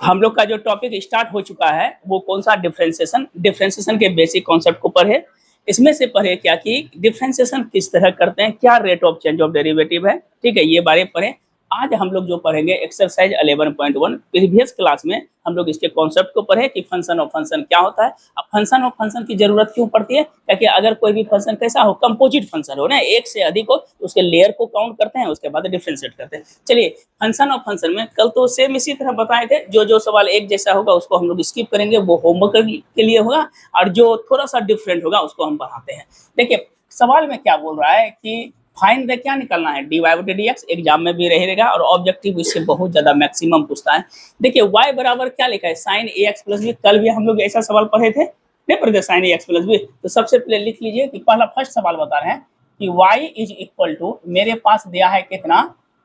हम लोग का जो टॉपिक स्टार्ट हो चुका है वो कौन सा, डिफरेंशिएशन के बेसिक कॉन्सेप्ट को पढ़े। इसमें से पढ़े क्या कि डिफरेंशिएशन किस तरह करते हैं, क्या rate of change of derivative है, ठीक है, ये बारे पढ़े। आज हम लोग जो पढ़ेंगे एक्सरसाइज 11.1, प्रीवियस क्लास में हम लोग इसके कॉन्सेप्ट को पढ़े कि फंक्शन ऑफ फंक्शन क्या होता है। अब फंक्शन ऑफ फंक्शन की जरूरत क्यों पड़ती है, क्योंकि अगर कोई भी फंक्शन कैसा हो, कंपोजिट फंक्शन हो ना, एक से अधिक हो, तो उसके लेयर को काउंट करते हैं, उसके बाद डिफरेंशिएट करते हैं। चलिए, फंक्शन ऑफ फंक्शन में कल तो सेम इसी तरह बताए थे, जो जो सवाल एक जैसा होगा उसको हम लोग स्किप करेंगे, वो होमवर्क के लिए होगा, और जो थोड़ा सा डिफरेंट होगा उसको हम बढ़ाते हैं। देखिए सवाल में क्या बोल रहा है कि फाइंड द, क्या निकलना है, dy बटे dx, एग्जाम में भी रहेगा और ऑब्जेक्टिव इससे बहुत ज्यादा मैक्सिमम पूछता है। देखिए y बराबर क्या लिखा है, साइन ax प्लस बी। कल भी हम लोग ऐसा सवाल पढ़े थे, नहीं पढ़े थे, साइन ax प्लस बी। तो सबसे पहले लिख लीजिए कि पहला फर्स्ट सवाल बता रहे हैं कि y इज इक्वल टू, मेरे पास दिया है कितना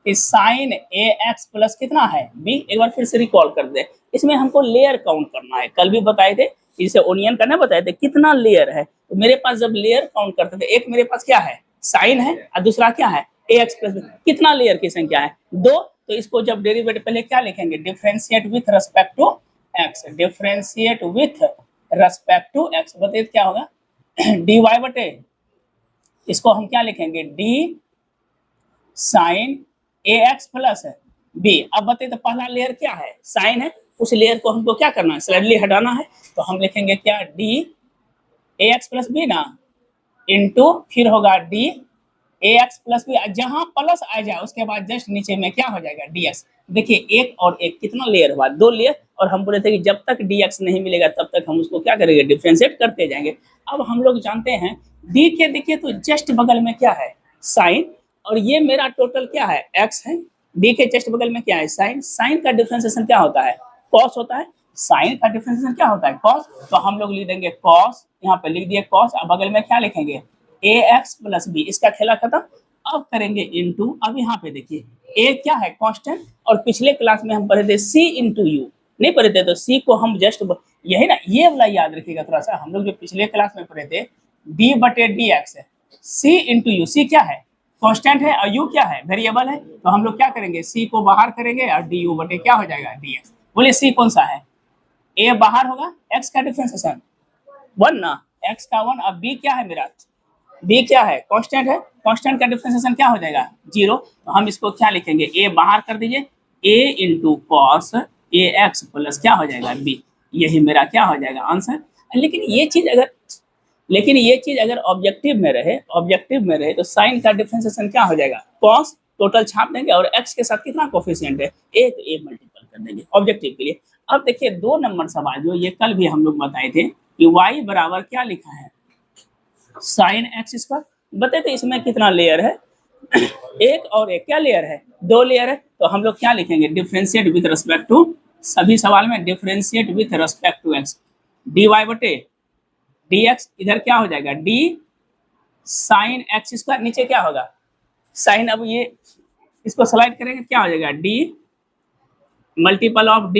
कि साइन ax प्लस कितना है b। एक बार फिर से रिकॉल कर दे, इसमें हमको लेयर काउंट करना है। कल भी बताए थे, जिसे ओनियन करना बताए थे, कितना लेयर है। तो मेरे पास जब लेयर काउंट करते थे, एक मेरे पास क्या है, साइन है, और दूसरा क्या है, ax प्लस बी। कितना लेयर की संख्या है, दो। तो इसको जब डेरिवेटिव पहले क्या लिखेंगे, differentiate with respect to x, differentiate with respect to x। बताइए क्या होगा, dy बटे, इसको हम क्या लिखेंगे, d sine ax plus b। अब बताइए तो पहला लेयर क्या है, साइन है, उस लेयर को हमको क्या करना है, स्लाइडली हटाना है। तो हम लिखेंगे क्या, d ax प्लस b ना, इंटू फिर होगा d ax प्लस बी, जहां प्लस आ जाए उसके बाद जस्ट नीचे में क्या हो जाएगा, dx। देखिए एक और एक कितना लेयर हुआ, दो लेयर। और हम बोले थे कि जब तक dx नहीं मिलेगा तब तक हम उसको क्या करेंगे, डिफरेंशिएट करते जाएंगे। अब हम लोग जानते हैं d के, देखिए तो जस्ट बगल में क्या है, साइन, और ये मेरा टोटल क्या है, x है। d के जस्ट बगल में क्या है, साइन। साइन का डिफरेंशिएशन क्या होता है, कॉस होता है। साइन का डिफरेंशिएशन क्या होता है, कॉस। तो हम लोग लिख देंगे कॉस, यहाँ पे लिख दिए कॉस, अब बगल में क्या लिखेंगे, ax प्लस बी। इसका खेला खत्म। अब करेंगे इनटू, अब यहाँ पे देखिए a क्या है, कांस्टेंट, और पिछले क्लास में हम पढ़े थे c इंटू यू, नहीं पढ़े थे, तो c को हम जस्ट, यही ना, ये वाला याद रखिएगा थोड़ा सा, हम लोग जो पिछले क्लास में पढ़े थे d बटे डी एक्स है, c इंटू यू। c क्या है, कांस्टेंट है, और u क्या है, वेरिएबल है। तो हम लोग क्या करेंगे, c को बाहर करेंगे और डी यू बटे क्या हो जाएगा, डी एक्स। बोले c कौन सा है, a बाहर होगा, x का डिफरेंशिएशन 1 ना, x का 1, अब b क्या है मेरा, b क्या है, कांस्टेंट है, कांस्टेंट का डिफरेंशिएशन क्या हो जाएगा, 0। तो हम इसको क्या लिखेंगे, a बाहर कर दीजिए, a into cos ax plus क्या हो जाएगा, b। यही मेरा क्या हो जाएगा आंसर। लेकिन ये चीज अगर ऑब्जेक्टिव में रहे, तो साइन का डिफरेंशिएशन क्या हो जाएगा, कॉस, टोटल छाप देंगे, और x के साथ कितना कोफिशिएंट है, a, तो a मल्टीपल कर देंगे ऑब्जेक्टिव के लिए। अब देखिए 2 नंबर सवाल जो ये कल भी हम लोग बताए थे कि y बराबर क्या लिखा है, साइन एक्स स्क्वायर। बताए थे इसमें कितना लेयर है, एक और एक, क्या लेयर है, 2 लेयर है। तो हम लोग क्या लिखेंगे, डिफरेंशिएट विथ रिस्पेक्ट टू, सभी सवाल में differentiate with respect to X, dy बटे dx, इधर क्या हो जाएगा, d साइन एक्स स्क्वायर, नीचे क्या होगा साइन। अब ये इसको स्लाइड करेंगे, क्या हो जाएगा, d multiple of d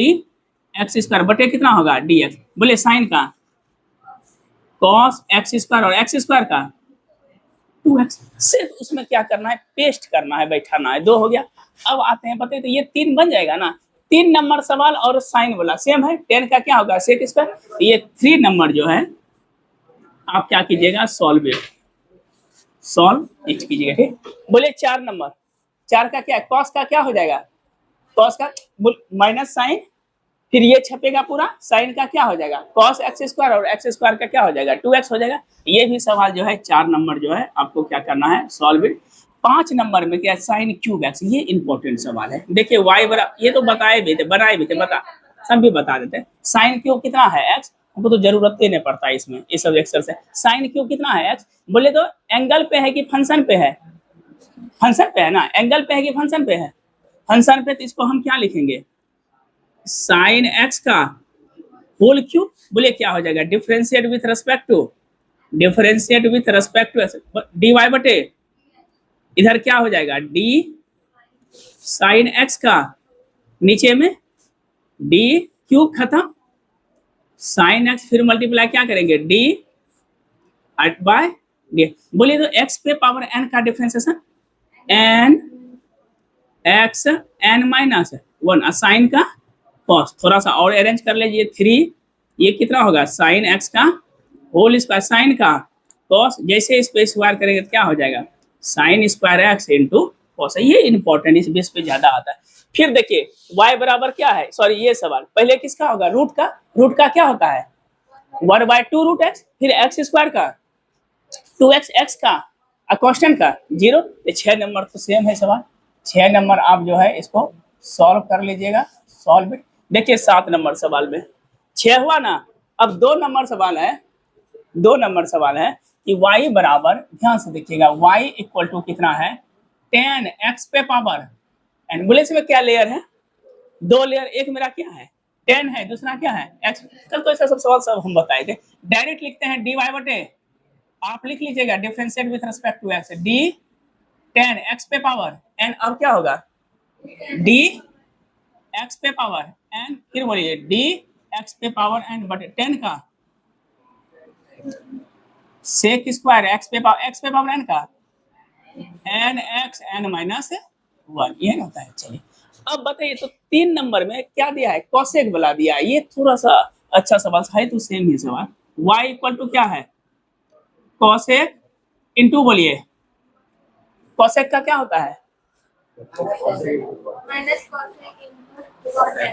x square बटे कितना होगा, dx। बोले साइन का कॉस एक्स स्क्वायर, और एक्स स्क्वायर का 2x। सिर्फ उसमें क्या करना है, पेस्ट करना है, बैठाना है, 2 हो गया। अब आते हैं, बताइए तो ये 3 बन जाएगा ना, 3 नंबर सवाल और साइन वाला सेम है, 10 का क्या होगा, सेक स्क्वायर। ये 3 नंबर जो है आप क्या कीजिएगा, सॉल्व इट कीजिएगा, ठीक। बोले 4 नंबर, 4 का क्या है, कॉस का क्या हो जाएगा, कॉस का माइनस साइन, फिर ये छपेगा पूरा, साइन का क्या हो जाएगा, कॉस एक्स स्क्वायर, और एक्स स्क्वायर का क्या हो जाएगा, 2x हो जाएगा। ये भी सवाल जो है 4 नंबर जो है आपको क्या करना है, सॉल्व इट। 5 नंबर में क्या, साइन क्यूब एक्स, ये इंपॉर्टेंट सवाल है। देखिए y बराबर, ये तो बनाए भी थे, सब भी बता देते हैं। साइन क्यूब कितना है x, हमको तो जरूरत ही नहीं पड़ता इसमें, ये सब एक्सर से। साइन क्यूब कितना है x, बोले तो एंगल पे है कि फंक्शन पे है, फंक्शन पे है ना, एंगल पे है कि फंक्शन पे है, फंक्शन पे। तो इसको हम क्या लिखेंगे, साइन एक्स का होल क्यूब। बोले क्या हो जाएगा, differentiate with respect to D Y बटे, इधर क्या हो जाएगा, डी साइन एक्स का, नीचे में डी क्यूब, खत्म, साइन एक्स, फिर मल्टीप्लाई क्या करेंगे, डी बाय डी। बोलिए तो एक्स पे पावर एन का differentiation, N X N minus 1, sine का कॉस, थोड़ा सा और अरेंज कर लीजिए 3, ये कितना होगा साइन एक्स का होल स्क्वायर साइन का कॉस, जैसे इस पे स्क्वायर करेंगे तो क्या हो जाएगा sine square x into cos. ये इंपॉर्टेंट, इस बेस पे ज्यादा आता है। फिर देखिए y बराबर क्या है, सॉरी ये सवाल पहले किसका होगा रूट का क्या होता है 1/2 रूट एक्स, फिर एक्स स्क्वायर का 2x एक्स का कांस्टेंट का 0। तो 6 नंबर तो सेम है सवाल, 6 नंबर आप जो है इसको सॉल्व कर लीजिएगा। सॉल्व देखिए 7 नंबर सवाल में 6 हुआ ना। अब 2 नंबर सवाल है, 2 नंबर सवाल है कि y बराबर, ध्यान से देखिएगा y इक्वल टू कितना है 10x पे पावर एंड बोले इसमें क्या लेयर है 2 लेयर, एक मेरा क्या है 10 है, दूसरा क्या है x। कल तो ऐसा सब सवाल सब हम बताए थे। डायरेक्ट लिखते हैं dy बटे, आप लिख लीजिएगा differentiate with respect to x, d 10 x पे पावर एन, अब क्या होगा d x पे पावर एन, फिर बोलिए d x पे पावर एन बटे 10 का सेक स्क्वायर x पे पावर n का एन एक्स एन माइनस 1, ये होता है। चलिए अब बताइए तो 3 नंबर में क्या दिया है कॉसेक वाला दिया है, ये थोड़ा सा अच्छा सवाल है तो सेम ही सवाल। y इक्वल टू क्या है कॉसेक इंटू, बोलिए कॉसेक का क्या होता है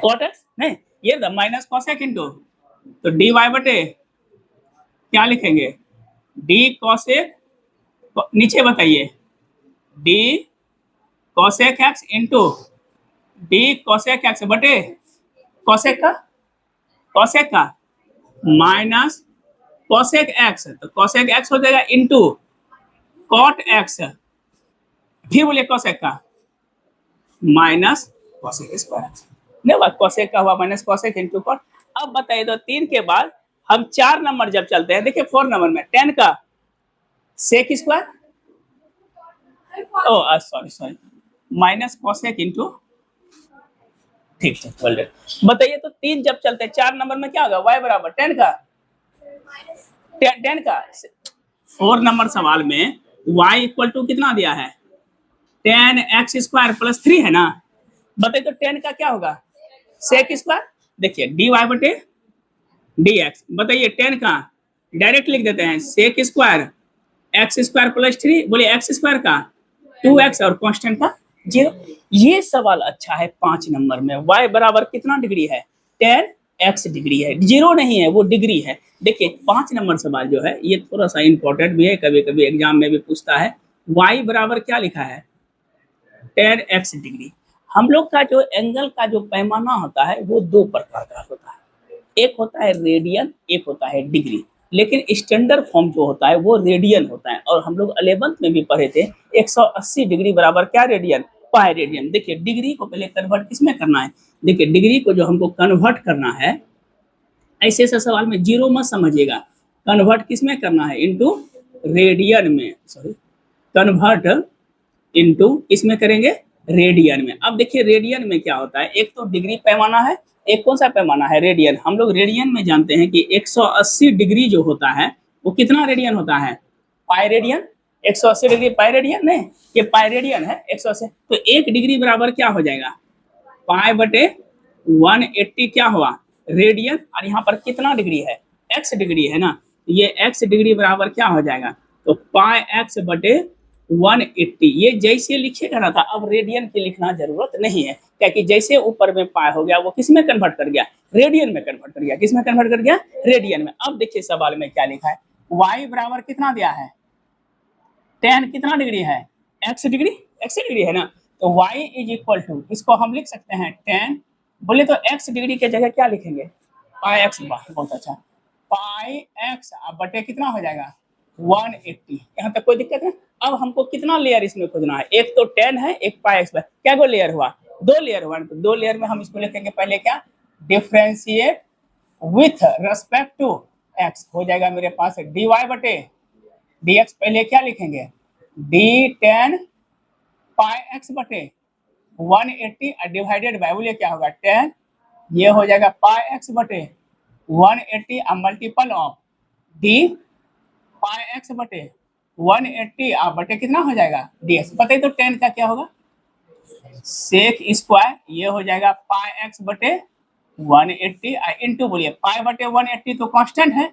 कॉट एक्स, नहीं ये माइनस कॉसेक इंटू, तो डी वाई बटे क्या लिखेंगे डी कॉसेक, नीचे बताइए D cosec x into D cosec x बटे कॉसेक का माइनस कॉसेक एक्स, तो कॉसेक एक्स हो जाएगा इंटू कॉट एक्स, फिर बोलिए कॉसेक का माइनस कॉसेक स्क्वायर, नहीं बात कॉसेक का हुआ माइनस कॉसेक इंटू कॉट। अब बताइए तो 3 के बाद हम 4 नंबर जब चलते हैं, देखिए 4 नंबर में 10 का सेक स्क्वायर, ओ सॉरी माइनस कॉसेक इंटू, ठीक ठीक बोल रहे। बताइए तो 3 जब चलते हैं 4 नंबर में क्या होगा y बराबर 10 का 4 नंबर सवाल में y इक्वल टू कितना दिया है 10x स्क्वायर प्लस 3 है ना। बताइए तो 10 का क्या होगा सेक स्क्वायर, देखिए dy बटे dx, बताइए 10 का डायरेक्ट लिख देते हैं sec square X square plus 3, बोलिए एक्स स्क्वायर का 2x और कांस्टेंट का 0। ये सवाल अच्छा है 5 नंबर में y बराबर कितना डिग्री है 10x डिग्री है, 0 नहीं है वो डिग्री है। देखिए 5 नंबर सवाल जो है ये थोड़ा सा इंपॉर्टेंट भी है, कभी कभी एग्जाम में भी पूछता है। y बराबर क्या लिखा है 10x डिग्री। हम लोग का जो एंगल का जो पैमाना होता है वो 2 प्रकार का होता है, एक होता है रेडियन, एक होता है डिग्री। लेकिन स्टैंडर्ड फॉर्म जो होता है वो रेडियन होता है, और हम लोग 11th में भी पढ़े थे 180 डिग्री बराबर क्या रेडियन पाई रेडियन। देखिए डिग्री को पहले कन्वर्ट किसमें करना है, देखिए डिग्री को जो हमको कन्वर्ट करना है, ऐसे ऐसे सवाल में 0 मत समझिएगा, कन्वर्ट किसमें करना है इनटू रेडियन में, सॉरी कन्वर्ट इनटू किसमें करेंगे रेडियन में। अब देखिए रेडियन में क्या होता है, एक तो डिग्री पैमाना है, एक कौन सा पैमाना है रेडियन। हम लोग रेडियन में जानते हैं कि 180 डिग्री जो होता है वो कितना रेडियन होता है pi radian, 180 degree pi radian, नहीं ये पाई रेडियन है 180, तो 1 डिग्री बराबर क्या हो जाएगा पाई बटे 180 क्या हुआ रेडियन, और यहाँ पर कितना डिग्री है x डिग्री है ना, ये x डिग्री बराबर क्या हो जाएगा तो पाई x बटे 180। ये जैसे लिखेगा ना था, अब रेडियन की लिखना जरूरत नहीं है, क्योंकि जैसे ऊपर में पाई हो गया वो किस में कन्वर्ट कर गया रेडियन में कन्वर्ट कर गया, किस में कन्वर्ट कर गया रेडियन में। अब देखिए सवाल में क्या लिखा है y बराबर कितना दिया है 10 कितना डिग्री है x डिग्री है ना, तो y इज इक्वल टू, इसको हम लिख सकते हैं 10, बोले तो x डिग्री के जगह क्या लिखेंगे पाई एक्स, बहुत अच्छा पाई एक्स बटे कितना हो जाएगा 180, यहाँ तक कोई दिक्कत है। अब हमको कितना लेयर इसमें खोजना है, एक तो 10 है एक पाई एक्स, क्या को लेयर हुआ 2 लेयर हुआ, तो 2 लेयर में हम इसको लिखेंगे पहले क्या differentiate with respect to X, हो जाएगा मेरे पास डी वाई बटे डी एक्स, पहले क्या लिखेंगे डी 10 पाई एक्स बटे 180 डिवाइडेड बाय, बोलिए क्या होगा 10, ये हो जाएगा पाई एक्स बटे 180 multiple of D pi x बटे 180 बटे कितना हो जाएगा डीएक्स। बताइए तो 10 का क्या होगा सेक स्क्वायर, ये हो जाएगा पाई एक्स बटे 180 इंटू बोलिए पाई बटे 180 तो कांस्टेंट है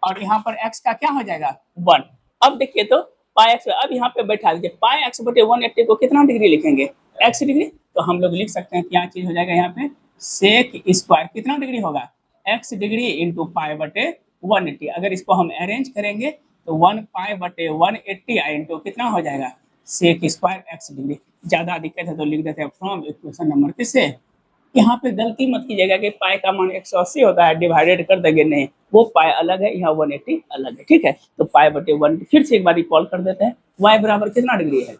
और यहाँ पर x का क्या हो जाएगा 1। अब देखिए तो पाई एक्स, अब यहाँ पे बैठा दीजिए पाई एक्स बटे 180 को कितना डिग्री लिखेंगे x डिग्री, तो हम लोग लिख सकते हैं क्या चीज हो जाएगा यहाँ पे सेक स्क्वायर कितना डिग्री होगा x डिग्री इंटू पाई बटे 180। अगर इसको हम अरेंज करेंगे तो 1 पाई बटे 180 इंटू कितना हो जाएगा सेक स्क्वायर x डिग्री। ज्यादा दिक्कत है तो लिख देते हैं फ्रॉम इक्वेशन नंबर किससे, यहाँ पे गलती मत कीजिएगा कि पाई का मान 180 होता है डिवाइडेड कर देंगे, नहीं वो पाई अलग है, यहाँ 180 अलग है, ठीक है। तो पाई बटे 1 फिर से एक बार रिकॉल कर देते हैं, y बराबर कितना डिग्री है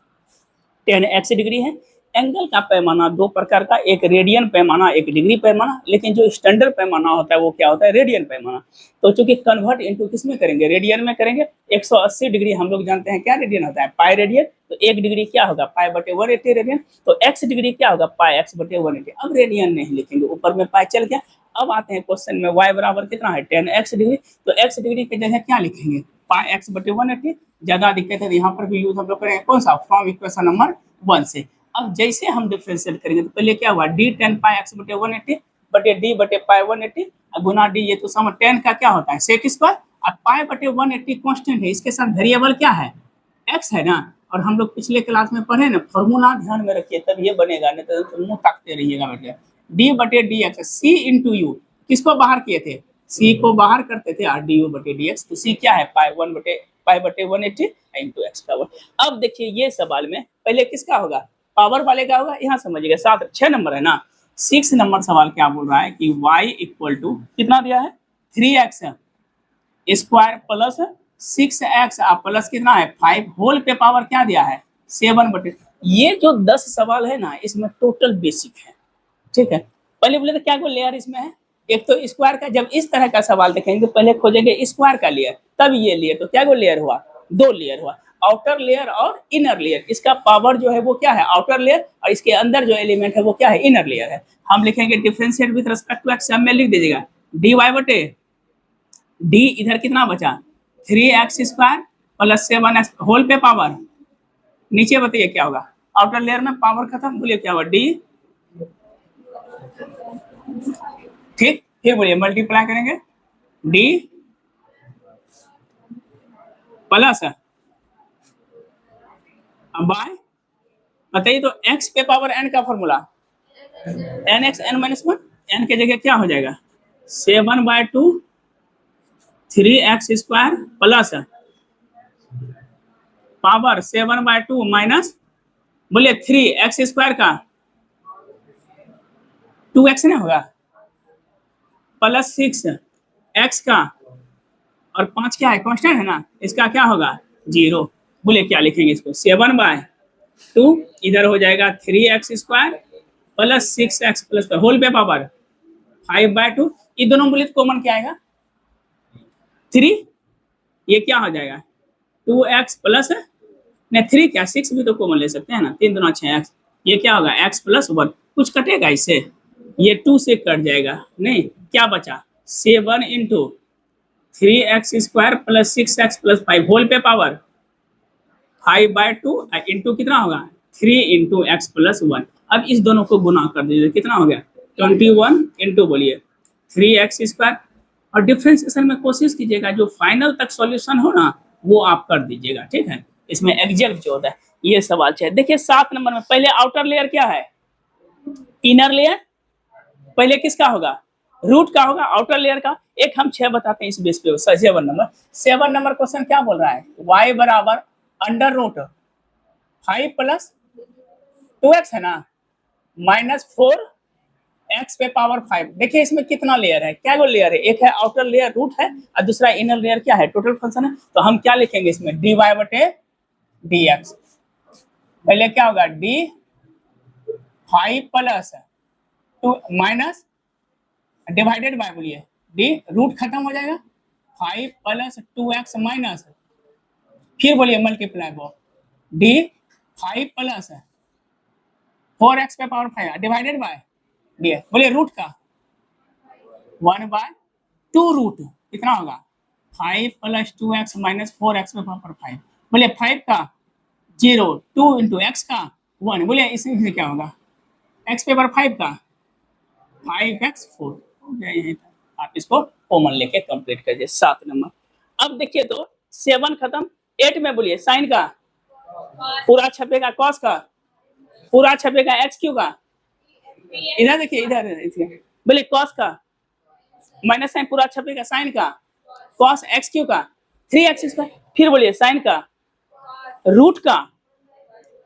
10x डिग्री है। एंगल का पैमाना दो प्रकार का, एक रेडियन पैमाना एक डिग्री पैमाना, लेकिन जो स्टैंडर्ड पैमाना होता है वो क्या होता है रेडियन पैमाना। तो चूंकि कन्वर्ट इनटू किस में करेंगे रेडियन में करेंगे, 180 डिग्री हम लोग जानते हैं क्या रेडियन होता है पाई रेडियन, तो एक डिग्री क्या होगा पाई बटे 180 रेडियन, तो x डिग्री क्या होगा पाई x बटे 180। अब रेडियन नहीं लिखेंगे ऊपर में पाई चल गया। अब आते हैं क्वेश्चन में y बराबर कितना है 10x डिग्री, तो x डिग्री की जगह क्या लिखेंगे पाई x बटे 180। ज्यादा दिक्कत है तो यहाँ पर भी यूज हम लोग करेंगे कौन सा फ्रॉम इक्वेशन नंबर 1 से। अब जैसे हम डिफरेंशिएट करेंगे तो पहले क्या हुआ डी 10 पाई एक्स बटे 180 बटे डी बटे पाई 180 गुना डी, ये तो सम 10 का क्या होता है सेक स्क्वायर, और पाई बटे 180 कांस्टेंट है, इसके साथ वेरिएबल क्या है एक्स है ना। और हम लोग पिछले क्लास में पढ़े ना फॉर्मूला ध्यान में रखिए तब ये बनेगा, नहीं तो मुंह ताकते रहिएगा बेटे। डी बटे D X C into U, किसको बाहर किए थे सी को बाहर करते थे और डी यू बटे डी एक्स, तो सी क्या है पाई बटे 180 इंटू एक्स का 1। अब देखिए ये सवाल में पहले किसका होगा पावर वाले का होगा, यहाँ समझिएगा 6 नंबर है ना। 6 नंबर सवाल क्या बोल रहा है कि y इक्वल टू कितना दिया है 3x square plus 6x plus कितना है 5 होल पे पावर क्या दिया है 7 बटे। ये जो 10 सवाल है ना इसमें टोटल बेसिक है, ठीक है। पहले बोले तो क्या को लेयर इसमें है, एक तो स्क्वायर का, जब इस तरह का सवाल देखेंगे तो पहले खोजेंगे स्क्वायर का लेयर तब ये लेयर, तो क्या को लेयर हुआ 2 लेयर हुआ आउटर लेयर और इनर लेयर। इसका पावर जो है वो क्या है आउटर लेयर और इसके अंदर जो एलिमेंट है वो क्या है इनर लेयर है। हम लिखेंगे differentiate with respect to X, में लिख दीजिएगा डी वाई बटे डी इधर कितना बचा 3x square plus 7x whole पे पावर, नीचे बताइए क्या होगा आउटर लेयर में पावर खत्म, बोलिए क्या होगा डी, ठीक। फिर बोलिए मल्टीप्लाई करेंगे डी प्लस बाय बताइए तो x पे पावर n का formula N X N minus 1, N के जगह क्या हो जाएगा 7/2 3x square plus power 7/2 minus बोलिए 3x स्क्वायर का 2x ना होगा प्लस 6x का और 5 क्या है कांस्टेंट है ना, इसका क्या होगा 0। बोले क्या लिखेंगे इसको 7/2 इधर हो जाएगा 3x square plus 6x plus whole पे पावर 5/2, ये दोनों बोले तो कॉमन क्या आएगा 3, ये क्या हो जाएगा 2x प्लस नहीं 3 क्या 6 भी तो कॉमन ले सकते हैं ना, 3 दूना 6x, ये क्या होगा x प्लस 1, कुछ कटेगा इससे ये 2 से कट जाएगा, नहीं क्या बचा 7 into 3x square plus 6x plus 5 whole पे पावर 5/2 इंटू कितना होगा 3 इंटू एक्स प्लस 1। अब इस दोनों को गुना कर दीजिए कितना हो गया 21 इंटू बोलिए 3x स्क्वायर, और डिफरेंशिएशन में कोशिश कीजिएगा जो फाइनल तक सॉल्यूशन हो ना वो आप कर दीजिएगा, ठीक है। इसमें एग्जैक्ट जो होता है ये सवाल चाहिए। देखिए 7 नंबर में पहले आउटर लेयर क्या है इनर लेयर, पहले किसका होगा रूट का होगा आउटर लेयर का। एक हम 6 बताते हैं इस बेस पे 7 नंबर क्वेश्चन क्या बोल रहा है y बराबर अंडर रूट 5 प्लस 2x है ना माइनस 4x पे पावर 5। देखिए इसमें कितना लेयर है क्या वो लेयर है, एक है आउटर लेयर रूट है और दूसरा इनर लेयर क्या है टोटल फंक्शन है। तो हम क्या लिखेंगे इसमें dy बटे dx, पहले क्या होगा d 5 plus 2 minus divided by बोलिए d रूट खत्म हो जाएगा 5 प्लस 2x माइनस फिर बोलिए मल्टीप्लाई वो d 5 प्लस 4x पे पावर 5 डिवाइडेड बाय डी, बोलिए रूट का 1/2 रूट कितना होगा 5 प्लस 2x माइनस 4x पे पावर 5, बोलिए 5 का 0 2 इंटू एक्स का 1, बोलिए इसमें क्या होगा x पे पावर 5 का 5x4 आप इसको कॉमन लेके कंप्लीट करिए 7 नंबर। अब देखिए तो 7 खत्म, 8 में बोलिए साइन का पूरा छपेगा, कॉस का पूरा छपेगा, एक्स क्यू का इधर देखिए, इधर बोलिए कॉस का माइनस साइन पूरा छपेगा, साइन का कॉस एक्स क्यू का 3x स्क्वायर, फिर बोलिए साइन का रूट का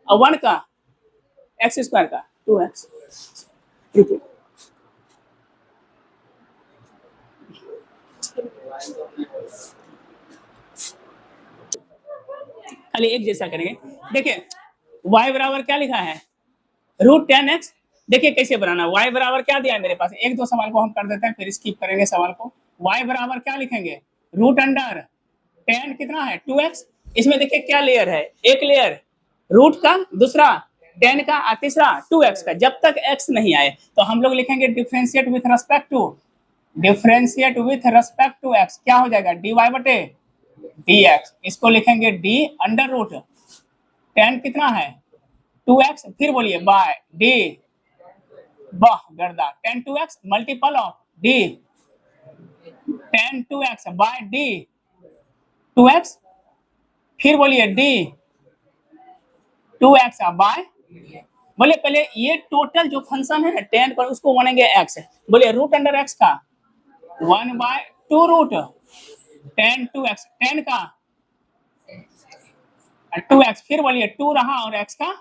और 1 का एक्स स्क्वायर का 2x। खाली एक जैसा करेंगे। देखिए y बराबर क्या लिखा है, रूट 10x। देखिए कैसे बनाना, y बराबर क्या दिया है मेरे पास, एक दो सवाल को हम कर देते हैं फिर स्किप करेंगे सवाल को। y बराबर क्या लिखेंगे, रूट अंडर 10 कितना है 2x। इसमें देखिए क्या लेयर है, एक लेयर रूट का, दूसरा 10 का और तीसरा 2x का। जब तक x नहीं आए तो हम लोग लिखेंगे differentiate with respect to, differentiate with respect to x क्या हो जाएगा dy बटे dx। इसको लिखेंगे d अंडर रूट 10 कितना है 2x, फिर बोलिए बाय d, वाह गर्दा 10 2x multiple of d 10 2x by d 2x, फिर बोलिए d 2x बाय, बोलिए पहले ये टोटल जो फंक्शन है ना 10 पर उसको बनेंगे x, बोलिए रूट अंडर x का 1 बाय 2 रूट 10 2x 10 का 2x, फिर बोलिए 2 रहा और x का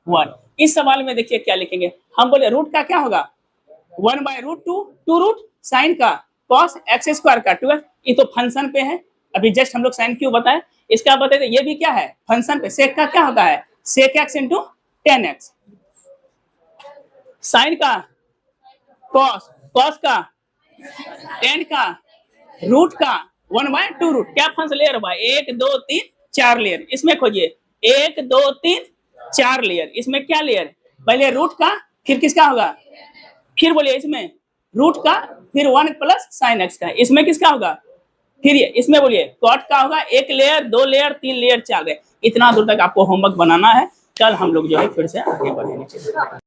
1। इस सवाल में देखिए क्या लिखेंगे हम, बोले रूट का क्या होगा 1 बाय रूट 2, 2 रूट साइन का कॉस एक्स स्क्वायर का 2x। ये तो फंक्शन पे है, अभी जस्ट हम लोग साइन क्यों बताए, इसका बताए ये भी क्या है फंक्शन पे, सेक का क्या होता है sec X into 10x, sine का कॉस, कॉस का 10 का रूट का 1 बाय 2 रूट, क्या फंक्शन लेयर भाई 1 2 3 4 लेयर, इसमें खोजिए 1 2 3 4 लेयर, इसमें क्या लेयर पहले रूट का फिर किसका होगा, फिर बोलिए इसमें रूट का फिर 1 प्लस साइन एक्स का, इसमें किसका होगा, फिर ये इसमें बोलिए कॉट का होगा, 1 लेयर 2 लेयर 3 लेयर 4 लेयर। इतना दूर तक आपको होमवर्क बनाना है, कल हम लोग जो है फिर से आगे बढ़ेंगे।